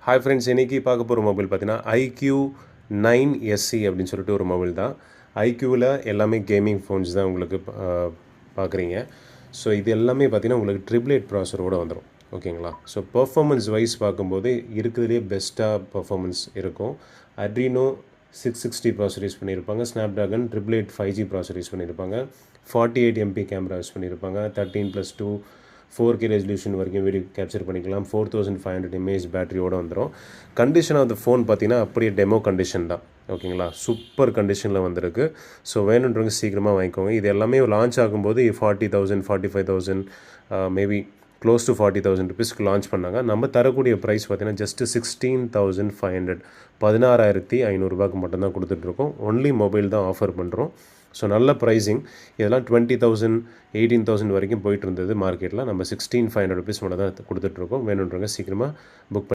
Hi friends, இன்றைக்கி பார்க்க போகிற மொபைல் பார்த்தீங்கன்னா iQOO9SE அப்படின்னு சொல்லிட்டு ஒரு மொபைல் தான். iQவில் எல்லாமே கேமிங் ஃபோன்ஸ் தான் உங்களுக்கு பார்க்குறீங்க. ஸோ இது எல்லாமே பார்த்தீங்கன்னா உங்களுக்கு 888 ப்ராசரோடு வந்துடும். ஓகேங்களா? ஸோ பர்ஃபார்மன்ஸ் வைஸ் பார்க்கும்போது இருக்கிறதுலே பெஸ்ட்டாக பர்ஃபார்மன்ஸ் இருக்கும். Adreno 660 ப்ராசர் யூஸ் பண்ணியிருப்பாங்க. Snapdragon 888 5G ப்ராசர் யூஸ் பண்ணியிருப்பாங்க. 48 MP கேமரா யூஸ் பண்ணியிருப்பாங்க. 13+2 4K ரெசல்யூஷன் வரைக்கும் வீடியோ கேப்சர் பண்ணிக்கலாம். 4500 mAh பேட்டரியோடு வந்துடும். கண்டிஷன் ஆஃப் த ஃபோன் பார்த்தீங்கன்னா அப்படியே டெமோ கண்டிஷன் தான். ஓகேங்களா? சூப்பர் கண்டிஷனில் வந்திருக்கு. ஸோ வேணுன்றவங்க சீக்கிரமாக வாங்கிக்கோங்க. இது எல்லாமே லான்ச் ஆகும்போது 40,000 45,000 மேபி க்ளோஸ் டு 40,000 ருபீஸ்க்கு லான்ச் பண்ணாங்க. நம்ம தரக்கூடிய ப்ரைஸ் பார்த்தீங்கன்னா ஜஸ்ட்டு 16,500 16,500 மட்டும்தான் கொடுத்துட்ருக்கோம். ஒன்லி மொபைல் தான் ஆஃபர் பண்ணுறோம். ஸோ நல்ல ப்ரைஸிங். இதெல்லாம் 20,000 18,000 வரைக்கும் போயிட்டு இருந்தது மார்க்கெட்டில். நம்ம 16,500 ருபீஸ் மட்டும் தான் கொடுத்துட்ருக்கோம். வேணுன்றவங்க சீக்கிரமாக புக்